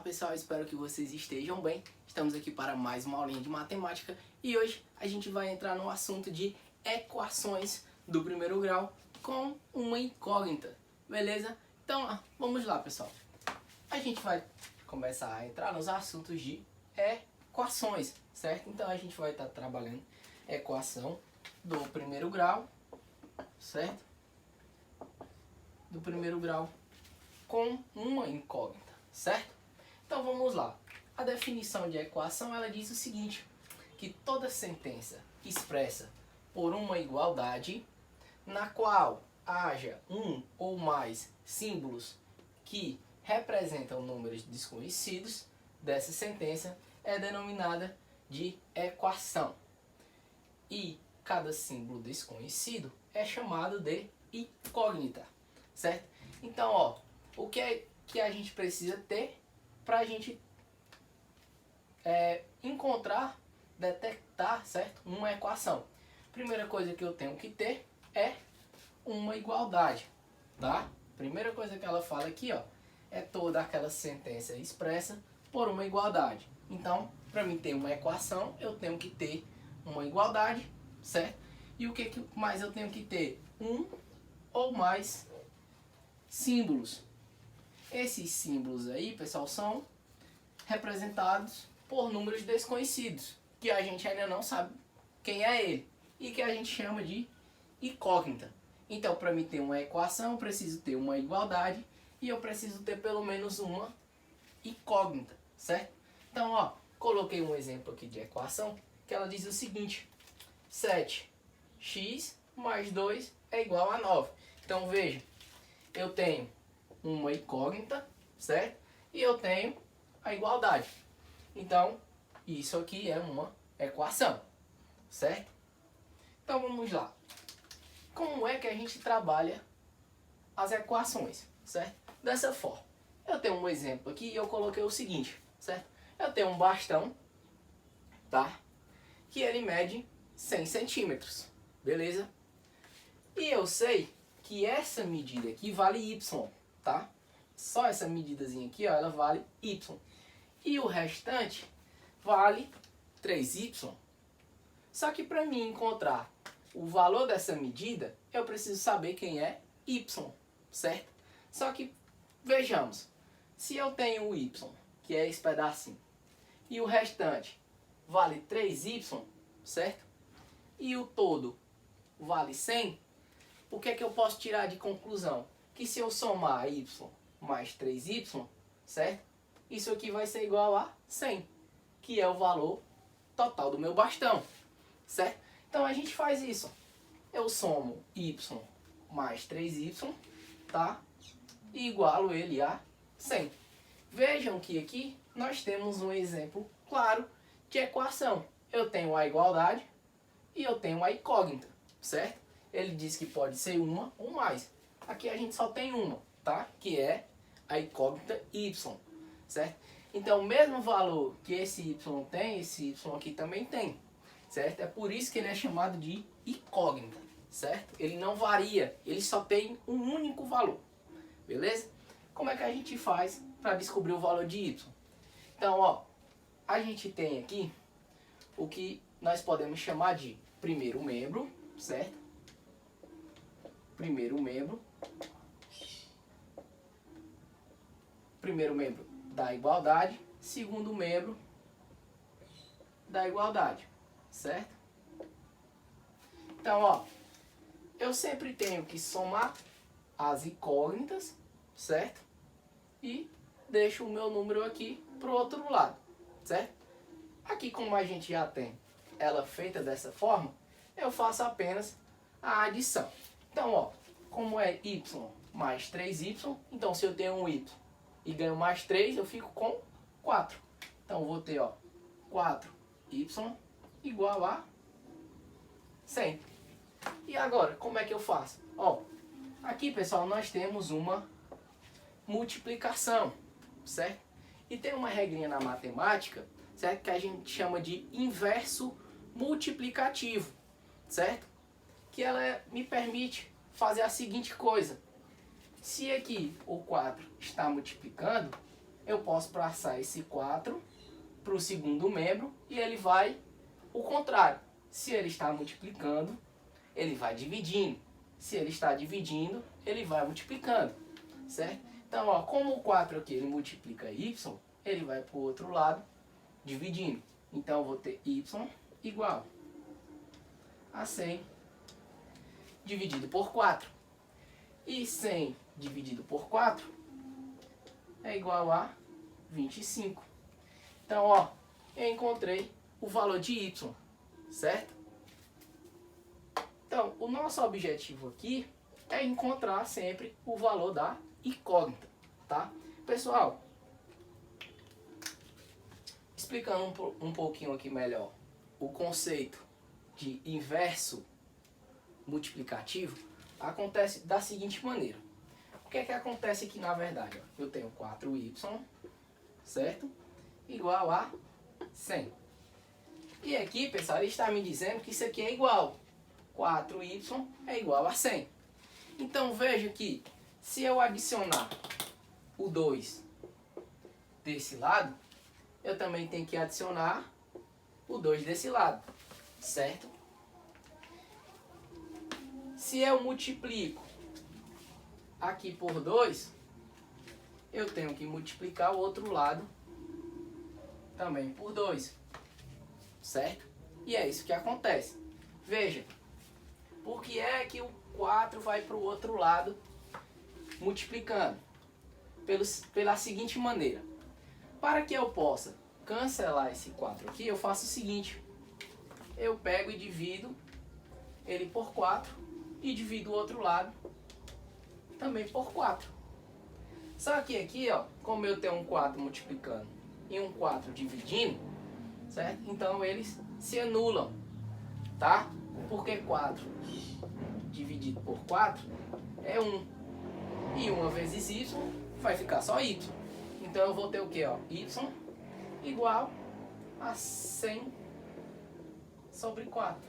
pessoal, espero que vocês estejam bem. Estamos aqui para mais uma aulinha de matemática e hoje a gente vai entrar no assunto de equações do primeiro grau com uma incógnita, beleza? Então vamos lá, pessoal. A gente vai começar a entrar nos assuntos de equações, certo? Então a gente vai estar trabalhando equação do primeiro grau, certo? Do primeiro grau com uma incógnita, certo? Então vamos lá. A definição de equação ela diz o seguinte, que toda sentença expressa por uma igualdade na qual haja um ou mais símbolos que representam números desconhecidos dessa sentença é denominada de equação. E cada símbolo desconhecido é chamado de incógnita, certo? Então, o que é que a gente precisa ter para a gente encontrar, detectar, certo? Uma equação. Primeira coisa que eu tenho que ter é uma igualdade, tá? Primeira coisa que ela fala aqui, é toda aquela sentença expressa por uma igualdade. Então, para mim ter uma equação, eu tenho que ter uma igualdade, certo? E o que mais eu tenho que ter? Um ou mais símbolos. Esses símbolos aí, pessoal, são representados por números desconhecidos, que a gente ainda não sabe quem é ele, e que a gente chama de incógnita. Então, para mim ter uma equação, eu preciso ter uma igualdade, e eu preciso ter pelo menos uma incógnita, certo? Então, coloquei um exemplo aqui de equação, que ela diz o seguinte, 7x mais 2 é igual a 9. Então, veja, eu tenho uma incógnita, certo? E eu tenho a igualdade. Então, isso aqui é uma equação, certo? Então, vamos lá. Como é que a gente trabalha as equações, certo? Dessa forma. Eu tenho um exemplo aqui e eu coloquei o seguinte, certo? Eu tenho um bastão, tá? Que ele mede 100 centímetros, beleza? E eu sei que essa medida aqui vale y, tá? Só essa medidazinha aqui, ela vale y. E o restante vale 3y. Só que para mim encontrar o valor dessa medida, eu preciso saber quem é y, certo? Só que, vejamos, se eu tenho o y, que é esse pedacinho, e o restante vale 3y, certo? E o todo vale 100, o que é que eu posso tirar de conclusão? Que se eu somar y mais 3y, certo? Isso aqui vai ser igual a 100, que é o valor total do meu bastão, certo? Então a gente faz isso. Eu somo y mais 3y, tá? E igualo ele a 100. Vejam que aqui nós temos um exemplo claro de equação. Eu tenho a igualdade e eu tenho a incógnita, certo? Ele diz que pode ser uma ou mais. Aqui a gente só tem uma, tá? Que é a incógnita y, certo? Então, o mesmo valor que esse y tem, esse y aqui também tem, certo? É por isso que ele é chamado de incógnita, certo? Ele não varia, ele só tem um único valor, beleza? Como é que a gente faz para descobrir o valor de y? Então, a gente tem aqui o que nós podemos chamar de primeiro membro, certo? Primeiro membro da igualdade, segundo membro da igualdade, certo? Então, eu sempre tenho que somar as incógnitas, certo? E deixo o meu número aqui para o outro lado, certo? Aqui, como a gente já tem ela feita dessa forma, eu faço apenas a adição. Então, como é y mais 3y, então se eu tenho um y e ganho mais 3, eu fico com 4. Então, eu vou ter 4y igual a 100. E agora, como é que eu faço? Aqui, pessoal, nós temos uma multiplicação, certo? E tem uma regrinha na matemática, certo? Que a gente chama de inverso multiplicativo, certo? Que ela me permite fazer a seguinte coisa. Se aqui o 4 está multiplicando, eu posso passar esse 4 para o segundo membro e ele vai o contrário. Se ele está multiplicando, ele vai dividindo. Se ele está dividindo, ele vai multiplicando, certo? Então, ó, como o 4 aqui ele multiplica y, ele vai para o outro lado dividindo. Então, eu vou ter y igual a 100 dividido por 4. E 100 dividido por 4 é igual a 25. Então, ó, eu encontrei o valor de y, certo? Então, o nosso objetivo aqui é encontrar sempre o valor da incógnita, tá? Pessoal, explicando um pouquinho aqui melhor o conceito de inverso multiplicativo, acontece da seguinte maneira. O que é que acontece aqui na verdade? Ó, eu tenho 4y, certo? Igual a 100. E aqui, pessoal, ele está me dizendo que isso aqui é igual. 4y é igual a 100. Então, veja que se eu adicionar o 2 desse lado, eu também tenho que adicionar o 2 desse lado, certo? Se eu multiplico aqui por 2, eu tenho que multiplicar o outro lado também por 2, certo? E é isso que acontece. Veja, por que é que o 4 vai para o outro lado multiplicando? Pela seguinte maneira. Para que eu possa cancelar esse 4 aqui, eu faço o seguinte. Eu pego e divido ele por 4 e divido o outro lado também por 4. Só que aqui, ó, como eu tenho um 4 multiplicando e um 4 dividindo, certo? Então eles se anulam, tá? Porque 4 dividido por 4 é 1. E 1 vezes y vai ficar só y. Então eu vou ter o que, ó? Y igual a 100 sobre 4.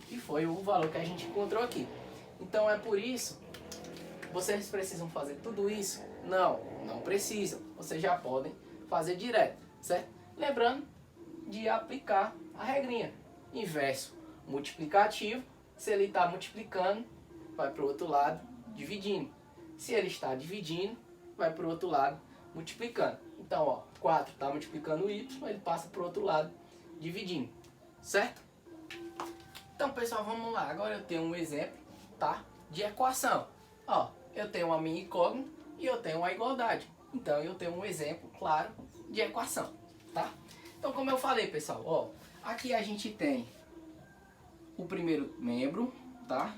Que foi o valor que a gente encontrou aqui. Então é por isso, vocês precisam fazer tudo isso? Não, não precisam. Vocês já podem fazer direto, certo? Lembrando de aplicar a regrinha. Inverso multiplicativo, se ele está multiplicando, vai para o outro lado dividindo. Se ele está dividindo, vai para o outro lado multiplicando. Então, ó, 4 está multiplicando o y, ele passa para o outro lado dividindo, certo? Então, pessoal, vamos lá. Agora eu tenho um exemplo, tá, de equação. Ó, eu tenho a minha incógnita e eu tenho a igualdade. Então, eu tenho um exemplo claro de equação, tá? Então, como eu falei, pessoal, ó, aqui a gente tem o primeiro membro, tá?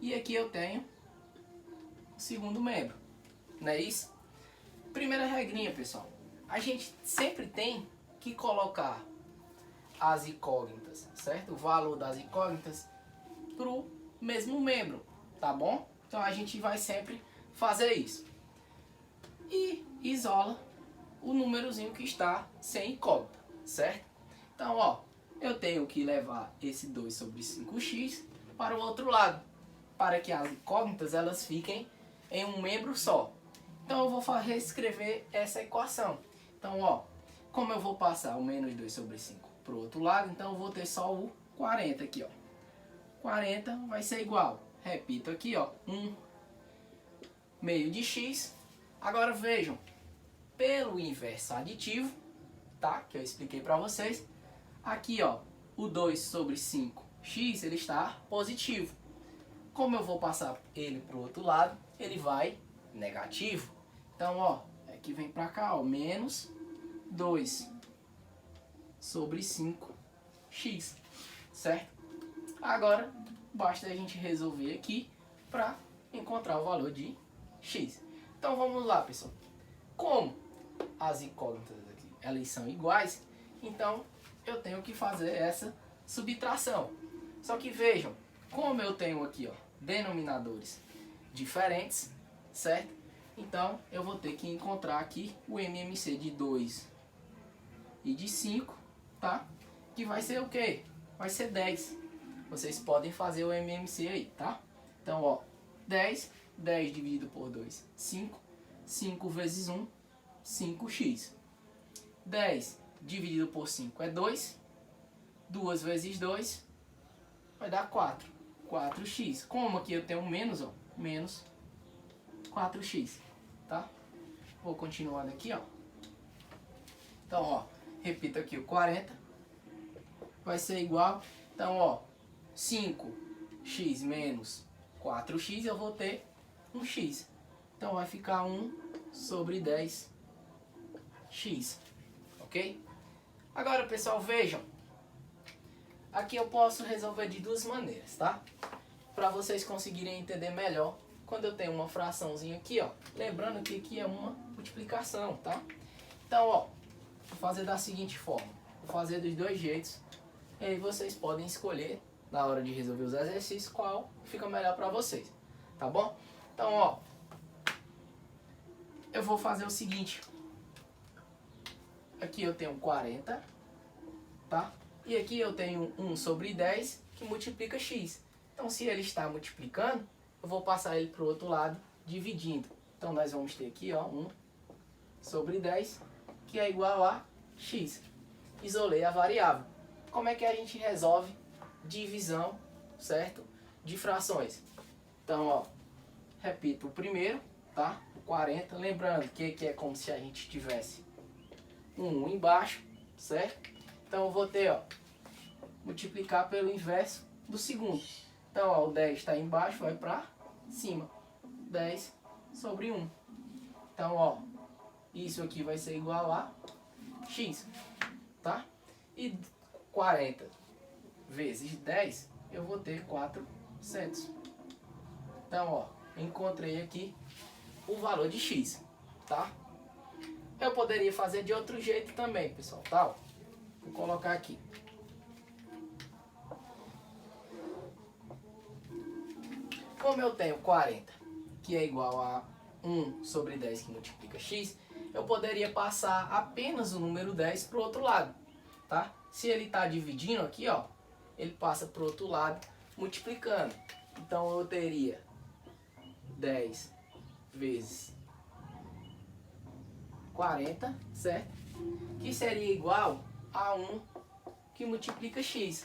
E aqui eu tenho o segundo membro, não é isso? Primeira regrinha, pessoal. A gente sempre tem que colocar as incógnitas, certo? O valor das incógnitas pro mesmo membro, tá bom? Então a gente vai sempre fazer isso. E isola o númerozinho que está sem incógnita, certo? Então, ó, eu tenho que levar esse 2 sobre 5x para o outro lado, para que as incógnitas elas fiquem em um membro só. Então eu vou reescrever essa equação. Então, ó, como eu vou passar o menos 2 sobre 5 para o outro lado, então eu vou ter só o 40 aqui, ó. 40 vai ser igual, repito aqui, ó, 1 meio de x. Agora vejam, pelo inverso aditivo, tá? Que eu expliquei para vocês. Aqui, ó, o 2 sobre 5x, ele está positivo. Como eu vou passar ele para o outro lado, ele vai negativo. Então, ó, aqui vem para cá, ó, menos 2 sobre 5x, certo? Agora, basta a gente resolver aqui para encontrar o valor de x. Então, vamos lá, pessoal. Como as incógnitas aqui, elas são iguais, então eu tenho que fazer essa subtração. Só que vejam, como eu tenho aqui, ó, denominadores diferentes, certo? Então eu vou ter que encontrar aqui o MMC de 2 e de 5, tá? Que vai ser o quê? Vai ser 10. Vocês podem fazer o MMC aí, tá? Então, ó, 10 dividido por 2, 5. 5 vezes 1, 5x. 10 dividido por 5 é 2. 2 vezes 2 vai dar 4. 4x. Como aqui eu tenho um menos, ó, menos 4x, tá? Vou continuando aqui, ó. Então, ó, repito aqui o 40. Vai ser igual, então, ó, 5x menos 4x, eu vou ter 1x. Então, vai ficar 1 sobre 10x, ok? Agora, pessoal, vejam. Aqui eu posso resolver de duas maneiras, tá? Para vocês conseguirem entender melhor quando eu tenho uma fraçãozinha aqui, ó. Lembrando que aqui é uma multiplicação, tá? Então, ó, vou fazer da seguinte forma. Vou fazer dos dois jeitos. E aí vocês podem escolher, na hora de resolver os exercícios, qual fica melhor para vocês, tá bom? Então, ó, eu vou fazer o seguinte. Aqui eu tenho 40, tá? E aqui eu tenho 1 sobre 10 que multiplica x. Então, se ele está multiplicando, eu vou passar ele para o outro lado, dividindo. Então, nós vamos ter aqui, ó, 1 sobre 10, que é igual a x. Isolei a variável. Como é que a gente resolve divisão, certo? De frações. Então, ó, repito o primeiro, tá? O 40. Lembrando que é como se a gente tivesse um 1 embaixo, certo? Então, eu vou ter, ó, multiplicar pelo inverso do segundo. Então, ó, o 10 está embaixo, vai para cima. 10 sobre 1. Então, ó, isso aqui vai ser igual a x, tá? E 40 vezes 10, eu vou ter 400. Então, ó, encontrei aqui o valor de x, tá? Eu poderia fazer de outro jeito também, pessoal, tá? Vou colocar aqui. Como eu tenho 40, que é igual a 1 sobre 10 que multiplica x, eu poderia passar apenas o número 10 para o outro lado, tá? Se ele está dividindo aqui, ó, ele passa para o outro lado multiplicando. Então eu teria 10 vezes 40, certo? Que seria igual a 1 que multiplica x.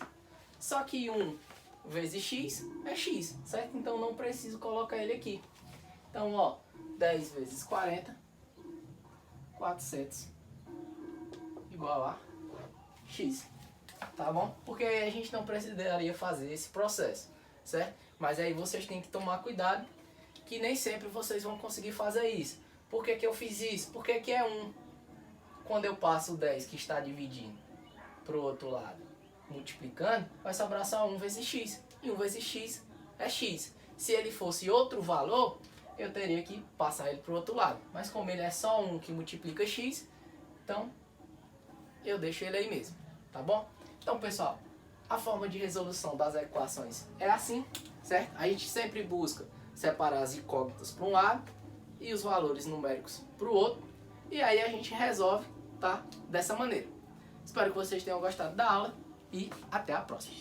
Só que 1 vezes x é x, certo? Então não preciso colocar ele aqui. Então, ó, 10 vezes 40, 400, igual a x, tá bom? Porque aí a gente não precisaria fazer esse processo, certo? Mas aí vocês têm que tomar cuidado, que nem sempre vocês vão conseguir fazer isso. Por que que eu fiz isso? Porque que é 1. Quando eu passo o 10 que está dividindo para o outro lado, multiplicando, vai sobrar só 1 vezes x. E 1 vezes x é x. Se ele fosse outro valor, eu teria que passar ele para o outro lado. Mas como ele é só 1 que multiplica x, então eu deixo ele aí mesmo, tá bom? Então, pessoal, a forma de resolução das equações é assim, certo? A gente sempre busca separar as incógnitas para um lado e os valores numéricos para o outro. E aí a gente resolve, tá? Dessa maneira. Espero que vocês tenham gostado da aula e até a próxima.